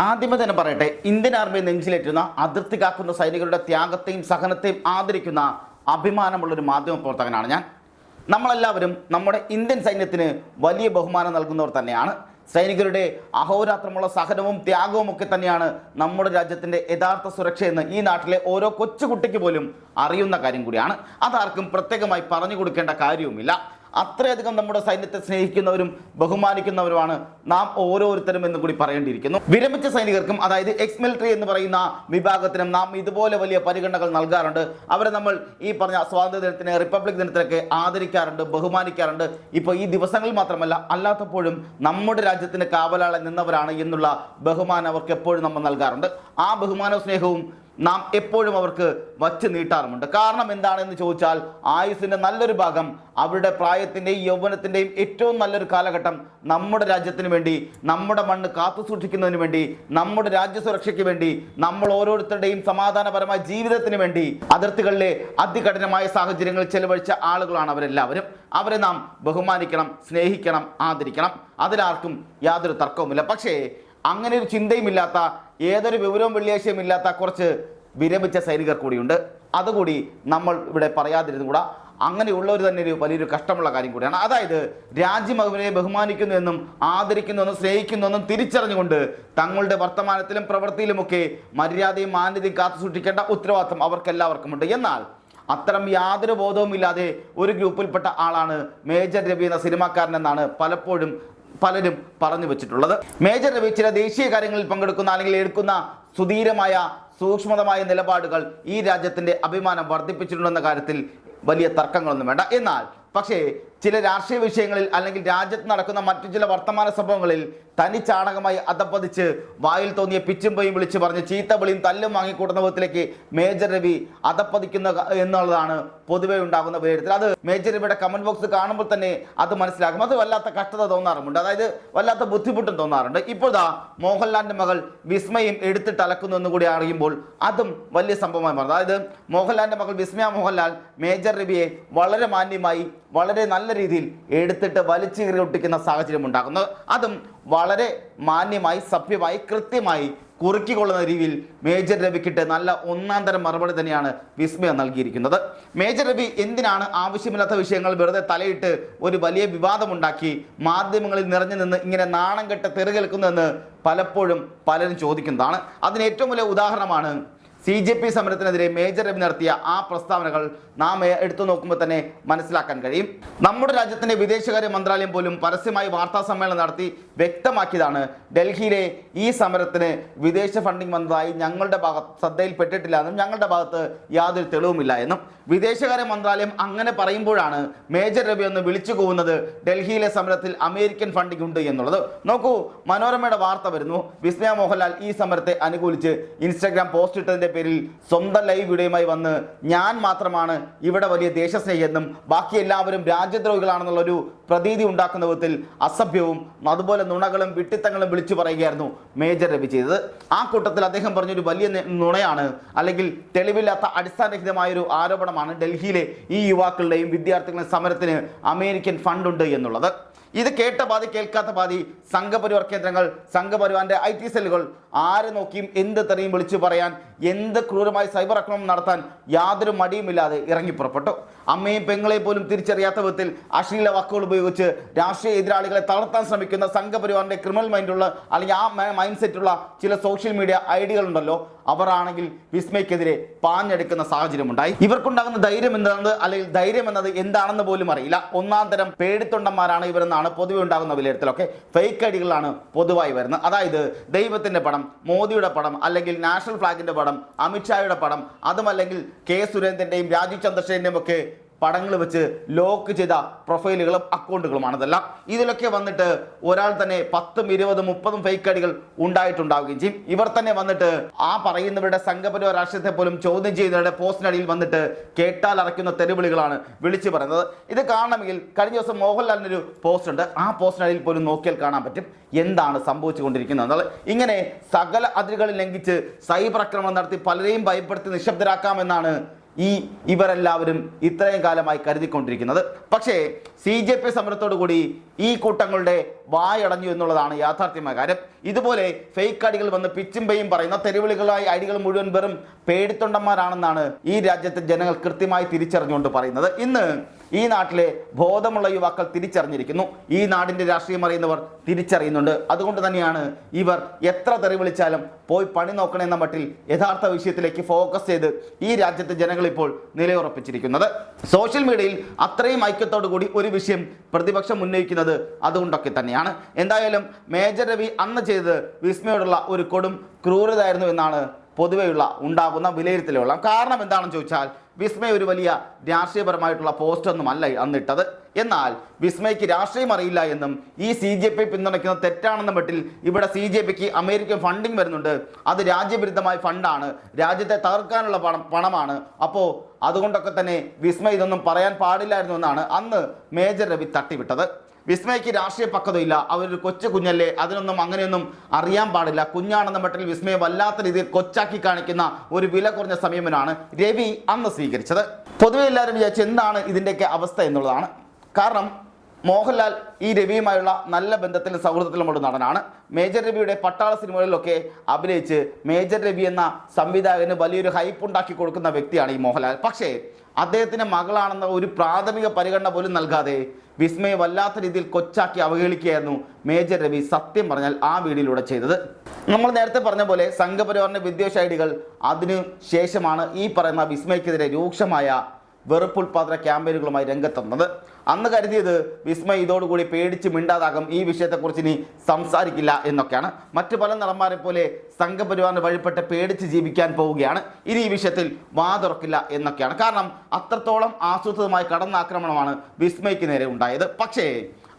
ആദ്യമേ തന്നെ പറയട്ടെ, ഇന്ത്യൻ ആർമിയെ നെഞ്ചിലേറ്റുന്ന അതിർത്തി കാക്കുന്ന സൈനികരുടെ ത്യാഗത്തെയും സഹനത്തെയും ആദരിക്കുന്ന അഭിമാനമുള്ളൊരു മാധ്യമ പ്രവർത്തകനാണ് ഞാൻ. നമ്മളെല്ലാവരും നമ്മുടെ ഇന്ത്യൻ സൈന്യത്തിന് വലിയ ബഹുമാനം നൽകുന്നവർ തന്നെയാണ്. സൈനികരുടെ അഹോരാത്രമുള്ള സഹനവും ത്യാഗവും ഒക്കെ തന്നെയാണ് നമ്മുടെ രാജ്യത്തിൻ്റെ യഥാർത്ഥ സുരക്ഷയെന്ന് ഈ നാട്ടിലെ ഓരോ കൊച്ചുകുട്ടിക്ക് പോലും അറിയുന്ന കാര്യം കൂടിയാണ്. അതാർക്കും പ്രത്യേകമായി പറഞ്ഞു കൊടുക്കേണ്ട കാര്യവുമില്ല. അത്രയധികം നമ്മുടെ സൈന്യത്തെ സ്നേഹിക്കുന്നവരും ബഹുമാനിക്കുന്നവരുമാണ് നാം ഓരോരുത്തരും എന്ന് കൂടി പറയേണ്ടിയിരിക്കുന്നു. വിരമിച്ച സൈനികർക്കും, അതായത് എക്സ് മിലിറ്ററി എന്ന് പറയുന്ന വിഭാഗത്തിനും നാം ഇതുപോലെ വലിയ പരിഗണനകൾ നൽകാറുണ്ട്. അവരെ നമ്മൾ ഈ പറഞ്ഞ സ്വാതന്ത്ര്യ ദിനത്തിന്, റിപ്പബ്ലിക് ദിനത്തിനൊക്കെ ആദരിക്കാറുണ്ട്, ബഹുമാനിക്കാറുണ്ട്. ഇപ്പോൾ ഈ ദിവസങ്ങളിൽ മാത്രമല്ല, അല്ലാത്തപ്പോഴും നമ്മുടെ രാജ്യത്തിന് കാവലാളെ നിന്നവരാണ് എന്നുള്ള ബഹുമാനം അവർക്ക് എപ്പോഴും നമ്മൾ നൽകാറുണ്ട്. ആ ബഹുമാനവും സ്നേഹവും നാം എപ്പോഴും അവർക്ക് വച്ച് നീട്ടാറുമുണ്ട്. കാരണം എന്താണെന്ന് ചോദിച്ചാൽ, ആയുസ്സിൻ്റെ നല്ലൊരു ഭാഗം, അവരുടെ പ്രായത്തിൻ്റെയും യൗവനത്തിൻ്റെയും ഏറ്റവും നല്ലൊരു കാലഘട്ടം നമ്മുടെ രാജ്യത്തിന് വേണ്ടി, നമ്മുടെ മണ്ണ് കാത്തു സൂക്ഷിക്കുന്നതിന് വേണ്ടി, നമ്മുടെ രാജ്യസുരക്ഷയ്ക്ക് വേണ്ടി, നമ്മൾ ഓരോരുത്തരുടെയും സമാധാനപരമായ ജീവിതത്തിന് വേണ്ടി അതിർത്തികളിലെ അതികഠിനമായ സാഹചര്യങ്ങളിൽ ചെലവഴിച്ച ആളുകളാണ് അവരെല്ലാവരും. അവരെ നാം ബഹുമാനിക്കണം, സ്നേഹിക്കണം, ആദരിക്കണം. അതിലാർക്കും യാതൊരു തർക്കവുമില്ല. പക്ഷേ അങ്ങനെ ഒരു ചിന്തയുമില്ലാത്ത, ഏതൊരു വിവരവും വെള്ളിയാഴ്ചയും ഇല്ലാത്ത കുറച്ച് വിരമിച്ച സൈനികർ കൂടിയുണ്ട്. അതുകൂടി നമ്മൾ ഇവിടെ പറയാതിരുന്നുകൂടാ. അങ്ങനെയുള്ളവർ തന്നെ ഒരു വലിയൊരു കഷ്ടമുള്ള കാര്യം കൂടിയാണ്. അതായത് രാജ്യം അവരെ ബഹുമാനിക്കുന്നുവെന്നും ആദരിക്കുന്നുവെന്നും സ്നേഹിക്കുന്നുവെന്നും തിരിച്ചറിഞ്ഞുകൊണ്ട് തങ്ങളുടെ വർത്തമാനത്തിലും പ്രവൃത്തിയിലുമൊക്കെ മര്യാദയും മാന്യതയും കാത്തു സൂക്ഷിക്കേണ്ട ഉത്തരവാദിത്വം അവർക്കെല്ലാവർക്കുമുണ്ട്. എന്നാൽ അത്തരം യാതൊരു ബോധവുമില്ലാതെ ഒരു ഗ്രൂപ്പിൽപ്പെട്ട ആളാണ് മേജർ രവി എന്ന സിനിമാക്കാരനെന്നാണ് പലരും പറഞ്ഞു വെച്ചിട്ടുള്ളത്. മേജർ രവി ചില ദേശീയ കാര്യങ്ങളിൽ പങ്കെടുക്കുന്ന അല്ലെങ്കിൽ എടുക്കുന്ന സുധീരമായ സൂക്ഷ്മതമായ നിലപാടുകൾ ഈ രാജ്യത്തിൻ്റെ അഭിമാനം വർദ്ധിപ്പിച്ചിട്ടുണ്ടെന്ന കാര്യത്തിൽ വലിയ തർക്കങ്ങളൊന്നും വേണ്ട. എന്നാൽ പക്ഷേ ചില രാഷ്ട്രീയ വിഷയങ്ങളിൽ അല്ലെങ്കിൽ രാജ്യത്ത് നടക്കുന്ന മറ്റു ചില വർത്തമാന സംഭവങ്ങളിൽ തനി ചാണകമായി അധപ്പതിച്ച് വായിൽ തോന്നിയ പിച്ചും പയും വിളിച്ച് പറഞ്ഞ് ചീത്തവിളിയും തല്ലും വാങ്ങിക്കൂട്ടുന്ന വിധത്തിലേക്ക് മേജർ രവി അധപ്പതിക്കുന്ന എന്നുള്ളതാണ് പൊതുവെ ഉണ്ടാകുന്ന വിലയിരുത്തൽ. അത് മേജർ രവിയുടെ കമന്റ് ബോക്സ് കാണുമ്പോൾ തന്നെ അത് മനസ്സിലാക്കും. അത് വല്ലാത്ത കഷ്ടത തോന്നാറുമുണ്ട്, അതായത് വല്ലാത്ത ബുദ്ധിമുട്ടും തോന്നാറുണ്ട്. ഇപ്പോഴാ മോഹൻലാലിന്റെ മകൾ വിസ്മയും എടുത്തിട്ട് അലക്കുന്നു എന്നുകൂടി അറിയുമ്പോൾ അതും വലിയ സംഭവമായി മാറുന്നു. അതായത് മോഹൻലാലിന്റെ മകൾ വിസ്മയ മോഹൻലാൽ മേജർ രവിയെ വളരെ മാന്യമായി, വളരെ നല്ല രീതിയിൽ എടുത്തിട്ട് വലിച്ചു കീറി ഒട്ടിക്കുന്ന സാഹചര്യം ഉണ്ടാകുന്നത്. അതും വളരെ മാന്യമായി, സഭ്യമായി, കൃത്യമായി കുറുക്കിക്കൊള്ളുന്ന രീതിയിൽ മേജർ രവിക്കിട്ട് നല്ല ഒന്നാം തരം മറുപടി തന്നെയാണ് വിസ്മയ നൽകിയിരിക്കുന്നത്. മേജർ രവി എന്തിനാണ് ആവശ്യമില്ലാത്ത വിഷയങ്ങൾ വെറുതെ തലയിട്ട് ഒരു വലിയ വിവാദമുണ്ടാക്കി മാധ്യമങ്ങളിൽ നിറഞ്ഞു നിന്ന് ഇങ്ങനെ നാണം കെട്ട് തെറികേൽക്കുന്നതെന്ന് പലപ്പോഴും പലരും ചോദിക്കുന്നതാണ്. അതിന് ഏറ്റവും വലിയ ഉദാഹരണമാണ് CJP സമരത്തിനെതിരെ മേജർ രവി നടത്തിയ ആ പ്രസ്താവനകൾ. നാം എടുത്തു നോക്കുമ്പോൾ തന്നെ മനസ്സിലാക്കാൻ കഴിയും. നമ്മുടെ രാജ്യത്തിൻ്റെ വിദേശകാര്യ മന്ത്രാലയം പോലും പരസ്യമായി വാർത്താ സമ്മേളനം നടത്തി വ്യക്തമാക്കിയതാണ്, ഡൽഹിയിലെ ഈ സമരത്തിന് വിദേശ ഫണ്ടിങ് വന്നതായി ഞങ്ങളുടെ ഭാഗത്ത് ശ്രദ്ധയിൽപ്പെട്ടിട്ടില്ല എന്നും ഞങ്ങളുടെ ഭാഗത്ത് യാതൊരു തെളിവുമില്ല എന്നും. വിദേശകാര്യ മന്ത്രാലയം അങ്ങനെ പറയുമ്പോഴാണ് മേജർ രവി ഒന്ന് വിളിച്ചു പോകുന്നത് ഡൽഹിയിലെ സമരത്തിൽ അമേരിക്കൻ ഫണ്ടിങ് ഉണ്ട് എന്നുള്ളത്. നോക്കൂ, മനോരമയുടെ വാർത്ത വരുന്നു, വിസ്മയ മോഹൻലാൽ ഈ സമരത്തെ അനുകൂലിച്ച് ഇൻസ്റ്റാഗ്രാം പോസ്റ്റ് ഇട്ടതിൻ്റെ പേരിൽ സ്വന്തം ലൈവ് വീഡിയോയുമായി വന്ന് ഞാൻ മാത്രമാണ് ഇവിടെ വലിയ ദേശസ്നേഹിയെന്നും ബാക്കി എല്ലാവരും രാജ്യദ്രോഹികളാണെന്നുള്ളൊരു പ്രതീതി ഉണ്ടാക്കുന്ന വിധത്തിൽ അസഭ്യവും അതുപോലെ നുണകളും വിട്ടിത്തങ്ങളും വിളിച്ചു പറയുകയായിരുന്നു മേജർ രവി ചെയ്തത്. ആ കൂട്ടത്തിൽ അദ്ദേഹം പറഞ്ഞൊരു വലിയ നുണയാണ്, അല്ലെങ്കിൽ തെളിവില്ലാത്ത അടിസ്ഥാനരഹിതമായൊരു ആരോപണമാണ് ഡൽഹിയിലെ ഈ യുവാക്കളുടെയും വിദ്യാർത്ഥികളുടെയും സമരത്തിന് അമേരിക്കൻ ഫണ്ടുണ്ട് എന്നുള്ളത്. ഇത് കേട്ട പാതി കേൾക്കാത്ത പാതി സംഘപരിവാർ കേന്ദ്രങ്ങൾ, സംഘപരിവാറിന്റെ IT സെല്ലുകൾ ആരെ നോക്കിയും എന്ത് തെറിയും വിളിച്ചു പറയാൻ, എന്ത് ക്രൂരമായി സൈബർ ആക്രമണം നടത്താൻ യാതൊരു മടിയുമില്ലാതെ ഇറങ്ങി പുറപ്പെട്ടു. അമ്മയും പെങ്ങളെയും പോലും തിരിച്ചറിയാത്ത വിധത്തിൽ അശ്ലീല വാക്കുകൾ ഉപയോഗിച്ച് രാഷ്ട്രീയ എതിരാളികളെ തളർത്താൻ ശ്രമിക്കുന്ന സംഘപരിവാറിന്റെ ക്രിമിനൽ മൈൻഡുള്ള അല്ലെങ്കിൽ ആ മൈൻഡ് സെറ്റുള്ള ചില സോഷ്യൽ മീഡിയ ഐഡികളുണ്ടല്ലോ, അവരാണെങ്കിൽ വിസ്മയ്ക്കെതിരെ പാഞ്ഞെടുക്കുന്ന സാഹചര്യമുണ്ടായി. ഇവർക്കുണ്ടാകുന്ന ധൈര്യം എന്താണെന്ന്, അല്ലെങ്കിൽ ധൈര്യം എന്നത് എന്താണെന്ന് പോലും അറിയില്ല. ഒന്നാം തരം പേടിത്തൊണ്ടന്മാരാണ് ഇവരെന്നാണ് പൊതുവെ ഉണ്ടാകുന്ന വിലയിരുത്തലൊക്കെ. ഫേക്ക് ഐഡികളാണ് പൊതുവായി വരുന്നത്. അതായത് ദൈവത്തിന്റെ പടം, മോദിയുടെ പടം, അല്ലെങ്കിൽ നാഷണൽ ഫ്ലാഗിന്റെ പടം, അമിത്ഷായുടെ പടം, അതുമല്ലെങ്കിൽ K സുരേന്ദ്രന്റെയും രാജീവ് ചന്ദ്രശേഖരന്റെയും ഒക്കെ പടങ്ങൾ വെച്ച് ലോക്ക് ചെയ്ത പ്രൊഫൈലുകളും അക്കൗണ്ടുകളുമാണ് ഇതെല്ലാം. ഇതിലൊക്കെ വന്നിട്ട് ഒരാൾ തന്നെ 10, 20, 30 ഫേക്ക് ഐഡികൾ ഉണ്ടായിട്ടുണ്ടാവുകയും ചെയ്യും. ഇവർ തന്നെ വന്നിട്ട് ആ പറയുന്നവരുടെ സംഘപരിവാർ രാഷ്ട്രീയത്തെ പോലും ചോദ്യം ചെയ്യുന്നവരുടെ പോസ്റ്റിനടിയിൽ വന്നിട്ട് കേട്ടാൽ അറയ്ക്കുന്ന തെരുവിളികളാണ് വിളിച്ചു പറയുന്നത്. ഇത് കാണണമെങ്കിൽ കഴിഞ്ഞ ദിവസം മോഹൻലാലിനൊരു പോസ്റ്റ് ഉണ്ട്, ആ പോസ്റ്റിനടിയിൽ പോലും നോക്കിയാൽ കാണാൻ പറ്റും എന്താണ് സംഭവിച്ചുകൊണ്ടിരിക്കുന്നത് എന്നുള്ളത്. ഇങ്ങനെ സകല അതിരുകളിൽ ലംഘിച്ച് സൈബർ ആക്രമണം നടത്തി പലരെയും ഭയപ്പെടുത്തി നിശബ്ദരാക്കാമെന്നാണ് ഇവരെല്ലാവരും ഇത്രയും കാലമായി കരുതിക്കൊണ്ടിരിക്കുന്നത്. പക്ഷേ CJP സമരത്തോടു കൂടി ഈ കൂട്ടങ്ങളുടെ വായടഞ്ഞു എന്നുള്ളതാണ് യാഥാർത്ഥ്യമായ കാര്യം. ഇതുപോലെ ഫേക്ക് ഐഡികൾ വന്ന് പിച്ചും പെയ്യും പറയുന്ന തെരുവിളികളായി ഐഡികൾ മുഴുവൻ വെറും പേടിത്തൊണ്ടന്മാരാണെന്നാണ് ഈ രാജ്യത്തെ ജനങ്ങൾ കൃത്യമായി തിരിച്ചറിഞ്ഞുകൊണ്ട് പറയുന്നത്. ഇന്ന് ഈ നാട്ടിലെ ബോധമുള്ള യുവാക്കൾ തിരിച്ചറിഞ്ഞിരിക്കുന്നു. ഈ നാടിൻ്റെ രാഷ്ട്രീയം അറിയുന്നവർ തിരിച്ചറിയുന്നുണ്ട്. അതുകൊണ്ട് തന്നെയാണ് ഇവർ എത്ര തെറി വിളിച്ചാലും പോയി പണി നോക്കണമെന്ന മട്ടിൽ യഥാർത്ഥ വിഷയത്തിലേക്ക് ഫോക്കസ് ചെയ്ത് ഈ രാജ്യത്തെ ജനങ്ങൾ ഇപ്പോൾ നിലയുറപ്പിച്ചിരിക്കുന്നത്. സോഷ്യൽ മീഡിയയിൽ അത്രയും ഐക്യത്തോടു കൂടി ഒരു വിഷയം പ്രതിപക്ഷം ഉന്നയിക്കുന്നത് അതുകൊണ്ടൊക്കെ തന്നെയാണ്. എന്തായാലും മേജർ രവി അന്ന് ചെയ്തത് വിസ്മയോടുള്ള ഒരു കൊടും ക്രൂരതയായിരുന്നു എന്നാണ് പൊതുവെയുള്ള ഉണ്ടാകുന്ന വിലയിരുത്തലുള്ള കാരണം. എന്താണെന്ന് ചോദിച്ചാൽ വിസ്മയ ഒരു വലിയ രാഷ്ട്രീയപരമായിട്ടുള്ള പോസ്റ്റൊന്നും അല്ല അന്നിട്ടത്. എന്നാൽ വിസ്മയ്ക്ക് രാഷ്ട്രീയം അറിയില്ല എന്നും ഈ CJP പിന്തുണയ്ക്കുന്നത് തെറ്റാണെന്ന മട്ടിൽ ഇവിടെ CJPക്ക് അമേരിക്കൻ ഫണ്ടിങ് വരുന്നുണ്ട്, അത് രാജ്യവിരുദ്ധമായ ഫണ്ടാണ്, രാജ്യത്തെ തകർക്കാനുള്ള പണമാണ്, അപ്പോൾ അതുകൊണ്ടൊക്കെ തന്നെ വിസ്മയ ഇതൊന്നും പറയാൻ പാടില്ലായിരുന്നു എന്നാണ് അന്ന് മേജർ രവി തട്ടിവിട്ടത്. വിസ്മയ്ക്ക് രാഷ്ട്രീയ പക്വതയില്ല, അവരൊരു കൊച്ചു കുഞ്ഞല്ലേ, അതിനൊന്നും അങ്ങനെയൊന്നും അറിയാൻ പാടില്ല, കുഞ്ഞാണെന്ന മട്ടിൽ വിസ്മയെ വല്ലാത്ത രീതിയിൽ കൊച്ചാക്കി കാണിക്കുന്ന ഒരു വില കുറഞ്ഞ സമീപനമാണ് രവി അന്ന് സ്വീകരിച്ചത്. പൊതുവെ എല്ലാവരും വിചാരിച്ചു എന്താണ് ഇതിൻ്റെയൊക്കെ അവസ്ഥ എന്നുള്ളതാണ്. കാരണം മോഹൻലാൽ ഈ രവിയുമായുള്ള നല്ല ബന്ധത്തിലും സൗഹൃദത്തിലുമുള്ള നടനാണ്. മേജർ രവിയുടെ പട്ടാള സിനിമകളിലൊക്കെ അഭിനയിച്ച് മേജർ രവി എന്ന സംവിധായകന് വലിയൊരു ഹൈപ്പ് ഉണ്ടാക്കി കൊടുക്കുന്ന വ്യക്തിയാണ് ഈ മോഹൻലാൽ. പക്ഷേ അദ്ദേഹത്തിൻ്റെ മകളാണെന്ന ഒരു പ്രാഥമിക പരിഗണന പോലും നൽകാതെ വിസ്മയെ വല്ലാത്ത രീതിയിൽ കൊച്ചാക്കി അവഹേളിക്കുകയായിരുന്നു മേജർ രവി സത്യം പറഞ്ഞാൽ ആ വീഡിയോയിലൂടെ ചെയ്തത്. നമ്മൾ നേരത്തെ പറഞ്ഞ പോലെ സംഘപരിവാറിൻ്റെ വിദ്വേഷ ഐഡികൾ അതിനു ശേഷമാണ് ഈ പറയുന്ന വിസ്മയ്ക്കെതിരെ രൂക്ഷമായ വെറുപ്പുൽപാദന ക്യാമ്പയിനുകളുമായി രംഗത്തെത്തുന്നത്. അന്ന് കരുതിയത് വിസ്മയ ഇതോടുകൂടി പേടിച്ച് മിണ്ടാതാകും, ഈ വിഷയത്തെക്കുറിച്ച് ഇനി സംസാരിക്കില്ല എന്നൊക്കെയാണ്. മറ്റു പല നടന്മാരെ പോലെ സംഘപരിവാറിന് വഴിപ്പെട്ട് പേടിച്ച് ജീവിക്കാൻ പോവുകയാണ്, ഇനി ഈ വിഷയത്തിൽ വാതുറക്കില്ല എന്നൊക്കെയാണ്. കാരണം അത്രത്തോളം ആസൂത്രിതമായ കടന്നാക്രമണമാണ് വിസ്മയ്ക്ക് നേരെ ഉണ്ടായത്. പക്ഷേ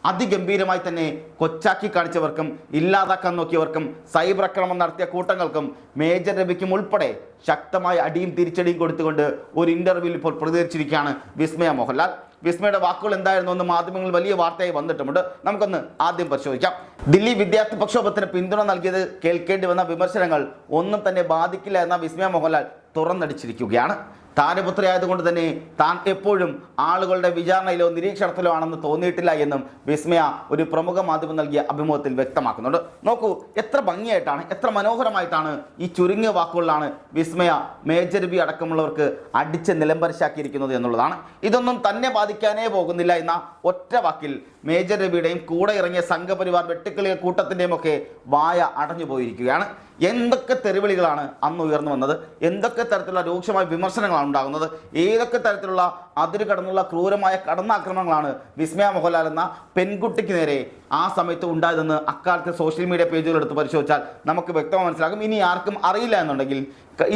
അതിഗംഭീരമായി തന്നെ കൊച്ചാക്കി കാണിച്ചവർക്കും ഇല്ലാതാക്കാൻ നോക്കിയവർക്കും സൈബർ ആക്രമണം നടത്തിയ കൂട്ടങ്ങൾക്കും മേജർ രവിക്കും ഉൾപ്പെടെ ശക്തമായ അടിയും തിരിച്ചടിയും കൊടുത്തുകൊണ്ട് ഒരു ഇന്റർവ്യൂവിൽ ഇപ്പോൾ പ്രതികരിച്ചിരിക്കുകയാണ് വിസ്മയ മോഹൻലാൽ. വിസ്മയുടെ വാക്കുകൾ എന്തായിരുന്നു എന്ന് മാധ്യമങ്ങളിൽ വലിയ വാർത്തയായി വന്നിട്ടുമുണ്ട്. നമുക്കൊന്ന് ആദ്യം പരിശോധിക്കാം. ദില്ലി വിദ്യാർത്ഥി പ്രക്ഷോഭത്തിന് പിന്തുണ നൽകിയത് കേൾക്കേണ്ടി വന്ന വിമർശനങ്ങൾ ഒന്നും തന്നെ ബാധിക്കില്ല എന്ന വിസ്മയ മോഹൻലാൽ തുറന്നടിച്ചിരിക്കുകയാണ്. താരപുത്രിയായതുകൊണ്ട് തന്നെ താൻ എപ്പോഴും ആളുകളുടെ വിചാരണയിലോ നിരീക്ഷണത്തിലോ ആണെന്ന് തോന്നിയിട്ടില്ല എന്നും വിസ്മയ ഒരു പ്രമുഖ മാധ്യമം നൽകിയ അഭിമുഖത്തിൽ വ്യക്തമാക്കുന്നുണ്ട്. നോക്കൂ, എത്ര ഭംഗിയായിട്ടാണ്, എത്ര മനോഹരമായിട്ടാണ് ഈ ചുരുങ്ങിയ വാക്കുകളിലാണ് വിസ്മയ മേജർ രവി അടക്കമുള്ളവർക്ക് അടിച്ച് നിലംപരിശാക്കിയിരിക്കുന്നത് എന്നുള്ളതാണ്. ഇതൊന്നും തന്നെ ബാധിക്കാനേ പോകുന്നില്ല എന്ന ഒറ്റ വാക്കിൽ മേജർ രവിയുടെയും കൂടെ ഇറങ്ങിയ സംഘപരിവാർ വെട്ടുക്കിളിയ കൂട്ടത്തിൻ്റെയും ഒക്കെ വായ അടഞ്ഞു പോയിരിക്കുകയാണ്. എന്തൊക്കെ തെരുവിളികളാണ് അന്ന് ഉയർന്നു വന്നത്, എന്തൊക്കെ തരത്തിലുള്ള രൂക്ഷമായ വിമർശനങ്ങളാണ് ഉണ്ടാകുന്നത്, ഏതൊക്കെ തരത്തിലുള്ള അതിര് കടന്നുള്ള ക്രൂരമായ കടന്നാക്രമണങ്ങളാണ് വിസ്മയ മോഹൻലാൽ എന്ന പെൺകുട്ടിക്ക് നേരെ ആ സമയത്ത് ഉണ്ടായതെന്ന് അക്കാലത്തെ സോഷ്യൽ മീഡിയ പേജുകൾ എടുത്ത് പരിശോധിച്ചാൽ നമുക്ക് വ്യക്തമായി മനസ്സിലാകും. ഇനി ആർക്കും അറിയില്ല എന്നുണ്ടെങ്കിൽ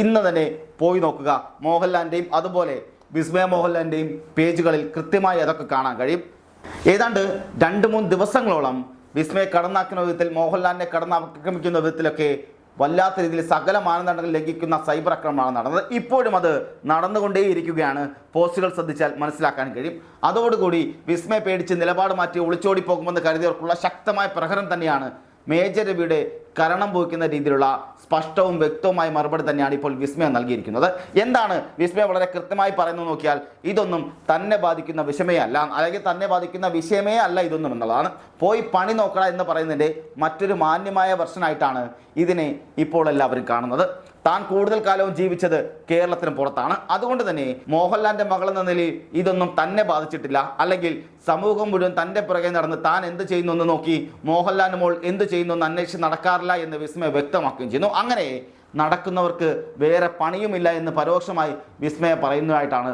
ഇന്ന് തന്നെ പോയി നോക്കുക. മോഹൻലാലിൻ്റെയും അതുപോലെ വിസ്മയ മോഹൻലാലിൻ്റെയും പേജുകളിൽ കൃത്യമായി അതൊക്കെ കാണാൻ കഴിയും. ഏതാണ്ട് 2-3 ദിവസങ്ങളോളം വിസ്മയെ കടന്നാക്കുന്ന വിധത്തിൽ, മോഹൻലാലിനെ കടന്നാക്രമിക്കുന്ന വിധത്തിലൊക്കെ വല്ലാത്ത രീതിയിൽ സകല മാനദണ്ഡങ്ങൾ ലംഘിക്കുന്ന സൈബർ ആക്രമണമാണ് നടന്നത്. ഇപ്പോഴും അത് നടന്നുകൊണ്ടേയിരിക്കുകയാണ്. പോസ്റ്റുകൾ ശ്രദ്ധിച്ചാൽ മനസ്സിലാക്കാൻ കഴിയും. അതോടുകൂടി വിസ്മയ പേടിച്ച് നിലപാട് മാറ്റി ഒളിച്ചോടി പോകുമെന്ന് കരുതിയവർക്കുള്ള ശക്തമായ പ്രഹരം തന്നെയാണ് മേജർ രവിയുടെ കരണം പോയിക്കുന്ന രീതിയിലുള്ള സ്പഷ്ടവും വ്യക്തവുമായ മറുപടി തന്നെയാണ് ഇപ്പോൾ വിസ്മയ നൽകിയിരിക്കുന്നത്. എന്താണ് വിസ്മയ വളരെ കൃത്യമായി പറയുന്നത് നോക്കിയാൽ, ഇതൊന്നും തന്നെ ബാധിക്കുന്ന വിഷയമേ അല്ല, അല്ലെങ്കിൽ തന്നെ ബാധിക്കുന്ന വിഷയമേ അല്ല ഇതൊന്നും എന്നുള്ളതാണ്. പോയി പണി നോക്കണ എന്ന് പറയുന്നതിൻ്റെ മറ്റൊരു മാന്യമായ വെർഷനായിട്ടാണ് ഇതിനെ ഇപ്പോൾ എല്ലാവരും കാണുന്നത്. താൻ കൂടുതൽ കാലവും ജീവിച്ചത് കേരളത്തിന് പുറത്താണ്. അതുകൊണ്ട് തന്നെ മോഹൻലാലിൻ്റെ മകളെന്ന നിലയിൽ ഇതൊന്നും തന്നെ ബാധിച്ചിട്ടില്ല, അല്ലെങ്കിൽ സമൂഹം മുഴുവൻ തൻ്റെ പുറകെ നടന്ന് താൻ എന്ത് ചെയ്യുന്നു എന്ന് നോക്കി മോഹൻലാലിന് മോൾ എന്ത് ചെയ്യുന്നു എന്ന് അന്വേഷിച്ച് നടക്കാറില്ല എന്ന് വിസ്മയ വ്യക്തമാക്കുകയും ചെയ്യുന്നു. അങ്ങനെ നടക്കുന്നവർക്ക് വേറെ പണിയുമില്ല എന്ന് പരോക്ഷമായി വിസ്മയ പറയുന്നതായിട്ടാണ്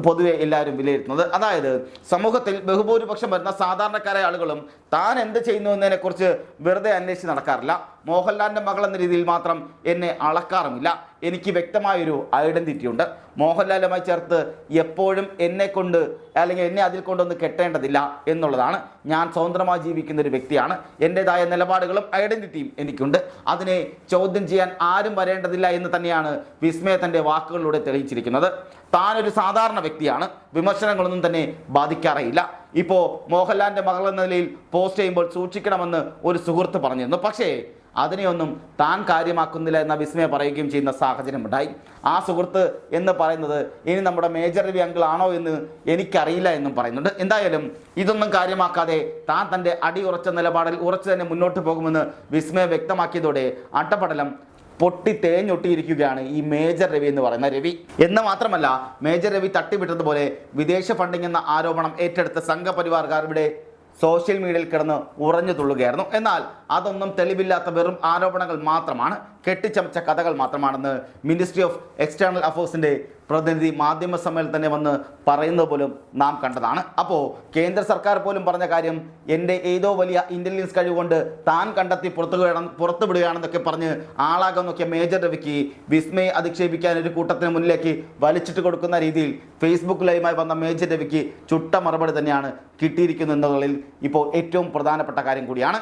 പൊതുവെ എല്ലാവരും വിലയിരുത്തുന്നത്. അതായത് സമൂഹത്തിൽ ബഹുഭൂരിപക്ഷം വരുന്ന സാധാരണക്കാരായ ആളുകളും താൻ എന്ത് ചെയ്യുന്നു എന്നതിനെക്കുറിച്ച് വെറുതെ അന്വേഷിച്ച് നടക്കാറില്ല. മോഹൻലാലിൻ്റെ മകൾ എന്ന രീതിയിൽ മാത്രം എന്നെ അളക്കാറുമില്ല. എനിക്ക് വ്യക്തമായൊരു ഐഡൻറ്റിറ്റി ഉണ്ട്. മോഹൻലാലുമായി ചേർത്ത് എപ്പോഴും എന്നെ കൊണ്ട് അല്ലെങ്കിൽ എന്നെ അതിൽ കൊണ്ടൊന്ന് കെട്ടേണ്ടതില്ല എന്നുള്ളതാണ്. ഞാൻ സ്വതന്ത്രമായി ജീവിക്കുന്ന ഒരു വ്യക്തിയാണ്. എൻ്റെതായ നിലപാടുകളും ഐഡൻറ്റിറ്റിയും എനിക്കുണ്ട്. അതിനെ ചോദ്യം ചെയ്യാൻ ആരും വരേണ്ടതില്ല എന്ന് തന്നെയാണ് വിസ്മയ തൻ്റെ വാക്കുകളിലൂടെ തെളിയിച്ചിരിക്കുന്നത്. താനൊരു സാധാരണ വ്യക്തിയാണ്, വിമർശനങ്ങളൊന്നും തന്നെ ബാധിക്കാറേയില്ല. ഇപ്പോൾ മോഹൻലാലിൻ്റെ മകൾ എന്ന നിലയിൽ പോസ്റ്റ് ചെയ്യുമ്പോൾ സൂക്ഷിക്കണമെന്ന് ഒരു സുഹൃത്ത് പറഞ്ഞിരുന്നു. പക്ഷേ അതിനെയൊന്നും താൻ കാര്യമാക്കുന്നില്ല എന്ന വിസ്മയ പറയുകയും ചെയ്യുന്ന സാഹചര്യമുണ്ടായി. ആ സുഹൃത്ത് എന്ന് പറയുന്നത് ഇനി നമ്മുടെ മേജർ രവി അങ്കിൾ ആണോ എന്ന് എനിക്കറിയില്ല എന്നും പറയുന്നുണ്ട്. എന്തായാലും ഇതൊന്നും കാര്യമാക്കാതെ താൻ തൻ്റെ അടിയുറച്ച നിലപാടിൽ ഉറച്ചു തന്നെ മുന്നോട്ട് പോകുമെന്ന് വിസ്മയ വ്യക്തമാക്കിയതോടെ അട്ടപ്പടലം പൊട്ടി തേഞ്ഞൊട്ടിയിരിക്കുകയാണ് ഈ മേജർ രവി എന്ന് പറയുന്ന രവി. എന്ന് മാത്രമല്ല, മേജർ രവി തട്ടിവിട്ടതുപോലെ വിദേശ ഫണ്ടിംഗ് എന്ന ആരോപണം ഏറ്റെടുത്ത സംഘപരിവാർകാർ ഇവിടെ സോഷ്യൽ മീഡിയയിൽ കിടന്ന് ഉറഞ്ഞു തുള്ളുകയായിരുന്നു. എന്നാൽ അതൊന്നും തെളിവില്ലാത്ത വെറും ആരോപണങ്ങൾ മാത്രമാണ്, കെട്ടിച്ചമച്ച കഥകൾ മാത്രമാണെന്ന് മിനിസ്ട്രി ഓഫ് എക്സ്റ്റേണൽ അഫയേഴ്സിൻ്റെ പ്രതിനിധി മാധ്യമ സമ്മേളനത്തിൽ തന്നെ വന്ന് പറയുന്നത് പോലും നാം കണ്ടതാണ്. അപ്പോൾ കേന്ദ്ര സർക്കാർ പോലും പറഞ്ഞ കാര്യം എൻ്റെ ഏതോ വലിയ ഇൻ്റലിജൻസ് കഴിവുകൊണ്ട് താൻ കണ്ടെത്തി പുറത്തുവിടുകയാണെന്നൊക്കെ പറഞ്ഞ് ആളാകുന്നൊക്കെ മേജർ രവിക്ക് വിസ്മയെ അധിക്ഷേപിക്കാൻ ഒരു കൂട്ടത്തിന് മുന്നിലേക്ക് വലിച്ചിട്ട് കൊടുക്കുന്ന രീതിയിൽ ഫേസ്ബുക്ക് ലൈവുമായി വന്ന മേജർ രവിക്ക് ചുട്ട മറുപടി തന്നെയാണ് കിട്ടിയിരിക്കുന്നത് എന്നുള്ളതിൽ ഇപ്പോൾ ഏറ്റവും പ്രധാനപ്പെട്ട കാര്യം കൂടിയാണ്.